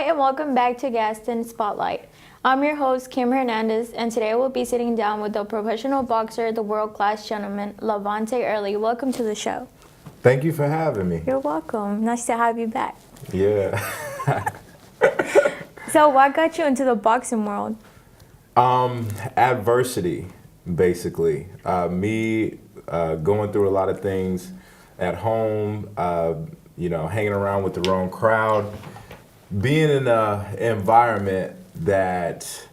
and welcome back to Gaston Spotlight. I'm your host, Kim Hernandez, and today we'll be sitting down with the professional boxer, the world-class gentleman, Lavonte Early. Welcome to the show. Thank you for having me. You're welcome. Nice to have you back. Yeah. So what got you into the boxing world? Adversity, basically. Me going through a lot of things at home, hanging around with the wrong crowd, being in an environment that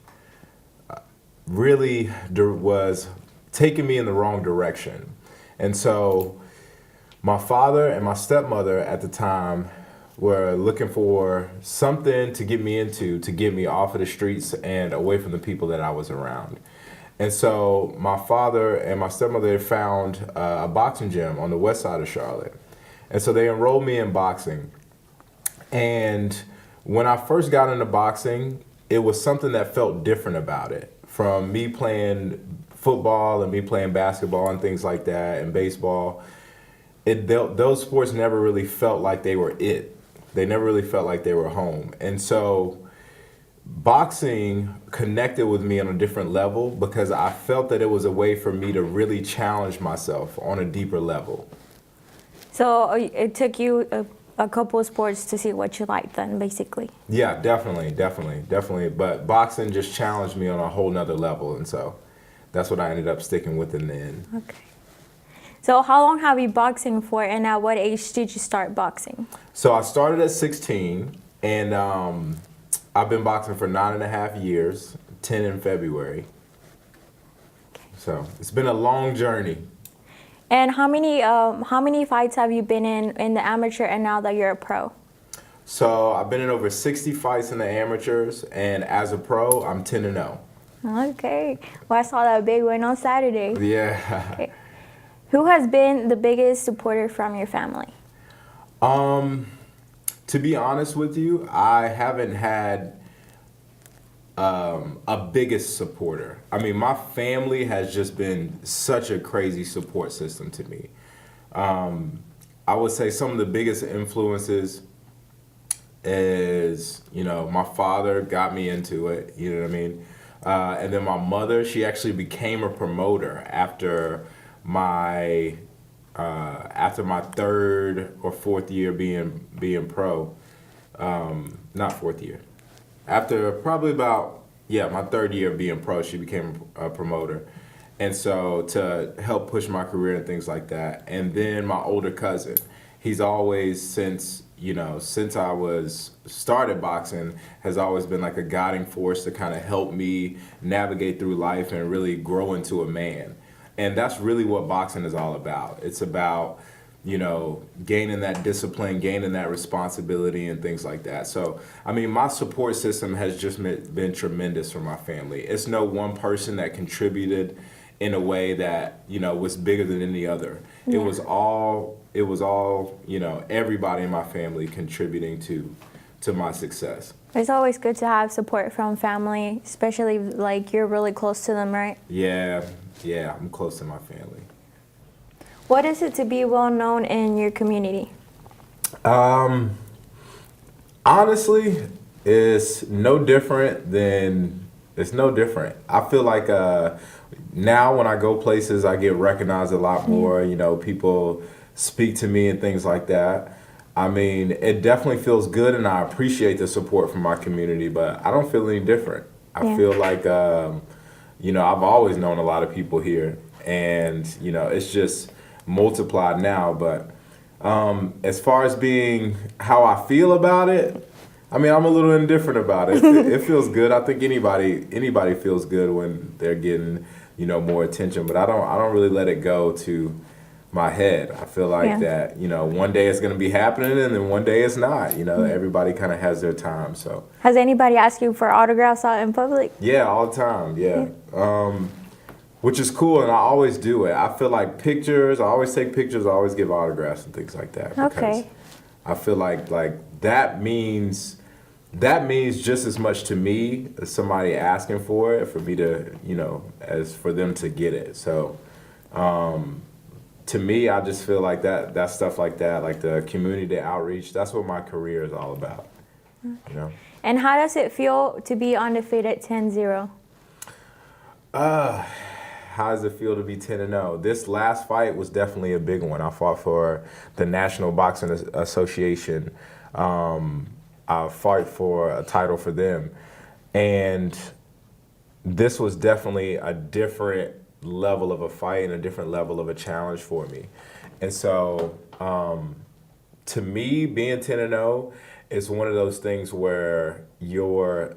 really was taking me in the wrong direction. And so my father and my stepmother at the time were looking for something to get me into, to get me off of the streets and away from the people that I was around. And so my father and my stepmother found a boxing gym on the west side of Charlotte. And so they enrolled me in boxing. And when I first got into boxing, it was something that felt different about it. From me playing football and me playing basketball and things like that and baseball, those sports never really felt like they were it. They never really felt like they were home. And so boxing connected with me on a different level because I felt that it was a way for me to really challenge myself on a deeper level. So it took you a couple of sports to see what you liked then, basically. Yeah, definitely. But boxing just challenged me on a whole nother level. And so that's what I ended up sticking with in the end. Okay. So how long have you been boxing for, and at what age did you start boxing? So I started at 16, and I've been boxing for 9.5 years, 10 in February. Okay. So it's been a long journey. And how many fights have you been in the amateur and now that you're a pro? So I've been in over 60 fights in the amateurs, and as a pro, I'm 10-0. Okay. Well, I saw that big win on Saturday. Yeah. Okay. Who has been the biggest supporter from your family? To be honest with you, I haven't had a biggest supporter. I mean, my family has just been such a crazy support system to me. I would say some of the biggest influences is, my father got me into it, you know what I mean? And then my mother, she actually became a promoter after my third or fourth year being pro. Not fourth year. After probably my third year of being pro, she became a promoter. And so to help push my career and things like that. And then my older cousin, he's always since I was started boxing, has always been like a guiding force to kind of help me navigate through life and really grow into a man. And that's really what boxing is all about. It's about, gaining that discipline, gaining that responsibility and things like that. So, I mean, my support system has just been tremendous for my family. It's no one person that contributed in a way that, was bigger than any other. Yeah. It was all, everybody in my family contributing to my success. It's always good to have support from family, especially like you're really close to them, right? Yeah, I'm close to my family. What is it to be well known in your community? Honestly, it's no different. I feel like now when I go places, I get recognized a lot more. People speak to me and things like that. I mean, it definitely feels good, and I appreciate the support from my community, but I don't feel any different. I feel like, I've always known a lot of people here, and, it's just multiplied now. But as far as being how I feel about it, I mean, I'm a little indifferent about it. It feels good. I think anybody feels good when they're getting, more attention, but I don't really let it go to my head. I feel like that, one day it's going to be happening and then one day it's not. Everybody kind of has their time. So has anybody asked you for autographs out in public? Yeah, all the time. Yeah. Which is cool, and I always do it. I feel like I always take pictures, I always give autographs and things like that. Okay. I feel like that means just as much to me as somebody asking for it, for me to, as for them to get it. So to me, I just feel like that stuff like that, like the community outreach, that's what my career is all about. You know. And how does it feel to be undefeated 10-0? How does it feel to be 10-0? This last fight was definitely a big one. I fought for the National Boxing Association. I fought for a title for them. And this was definitely a different level of a fight and a different level of a challenge for me. And so, to me, being 10-0 is one of those things where your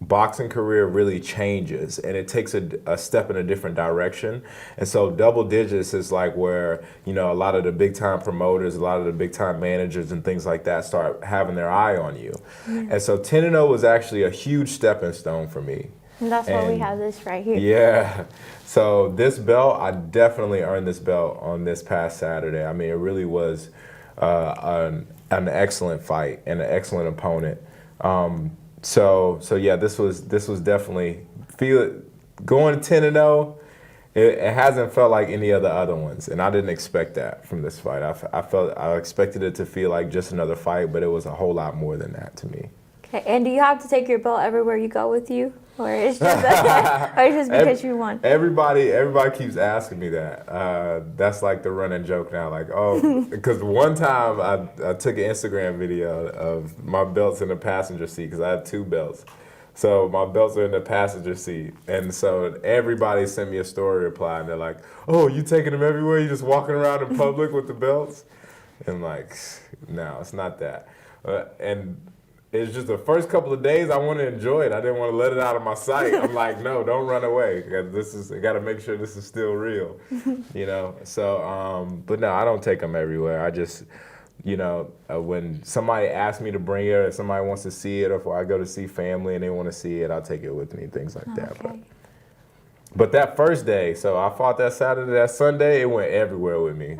boxing career really changes and it takes a step in a different direction. And so double digits is like where, you know, a lot of the big time promoters, a lot of the big time managers and things like that start having their eye on you. And so 10-0 was actually a huge stepping stone for me. And that's why we have this right here. Yeah. So this belt, I definitely earned this belt on this past Saturday. I mean, it really was an excellent fight and an excellent opponent. So yeah, this was definitely going 10-0. It hasn't felt like any of the other ones, and I didn't expect that from this fight. I expected it to feel like just another fight, but it was a whole lot more than that to me. Okay, and do you have to take your belt everywhere you go with you, or it's just or it's just because you won? Everybody keeps asking me that. That's like the running joke now. Like, oh, because one time I took an Instagram video of my belts in the passenger seat because I have two belts. So my belts are in the passenger seat, and so everybody sent me a story reply, and they're like, "Oh, you taking them everywhere? You just walking around in public with the belts?" And like, no, it's not that. And it's just the first couple of days I want to enjoy it. I didn't want to let it out of my sight. I'm like, no, don't run away. I got to make sure this is still real, you know? So, but no, I don't take them everywhere. I just, you know, when somebody asks me to bring it, or if somebody wants to see it, or if I go to see family and they want to see it, I'll take it with me, things like that. But that first day, so I fought that Saturday, that Sunday, it went everywhere with me.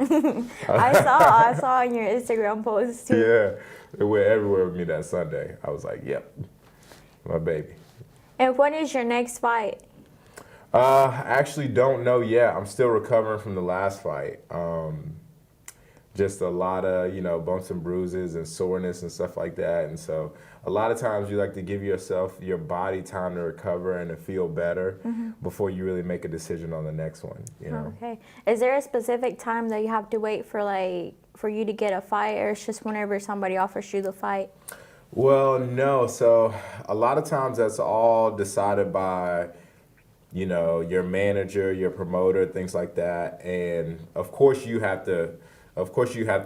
I saw on your Instagram post too. Yeah. It went everywhere with me that Sunday. I was like, yep, my baby. And when is your next fight? I actually don't know yet. I'm still recovering from the last fight. Just a lot of, you know, bumps and bruises and soreness and stuff like that. And so a lot of times you like to give your body time to recover and to feel better before you really make a decision on the next one, you know? Okay. Is there a specific time that you have to wait for you to get a fight, or it's just whenever somebody offers you the fight? Well, no. So a lot of times that's all decided by, you know, your manager, your promoter, things like that. And of course you have to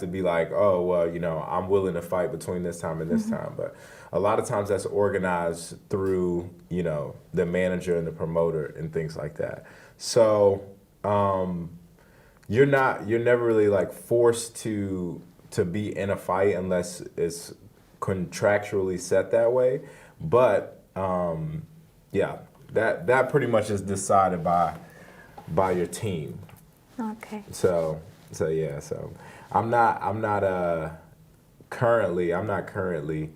be like, oh, well, you know, I'm willing to fight between this time and this time. But a lot of times that's organized through, you know, the manager and the promoter and things like that. So you're never really like forced to be in a fight unless it's contractually set that way. But yeah, that pretty much is decided by your team. Okay. So yeah, so I'm not currently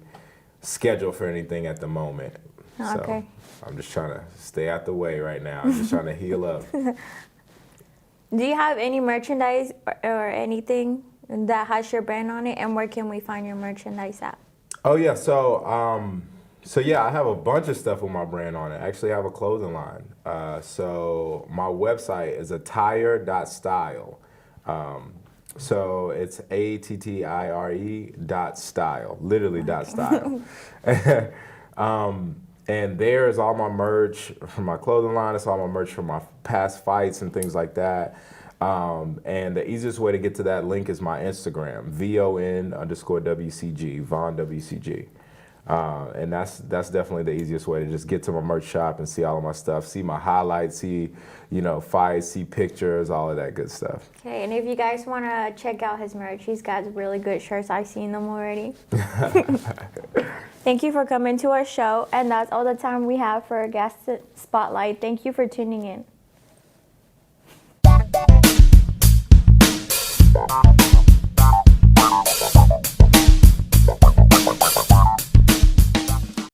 scheduled for anything at the moment. Okay. So I'm just trying to stay out the way right now. I'm just trying to heal up. Do you have any merchandise or anything that has your brand on it, and where can we find your merchandise at? Oh yeah, so yeah, I have a bunch of stuff with my brand on it. I actually have a clothing line. So my website is attire.style. So it's ATTIRE.style, literally .style. And there is all my merch from my clothing line. It's all my merch from my past fights and things like that. And the easiest way to get to that link is my Instagram, VON_WCG, Von WCG. And that's definitely the easiest way to just get to my merch shop and see all of my stuff, see my highlights, see, you know, fights, see pictures, all of that good stuff. Okay, and if you guys want to check out his merch, he's got really good shirts. I've seen them already. Thank you for coming to our show, and that's all the time we have for Gaston Spotlight. Thank you for tuning in.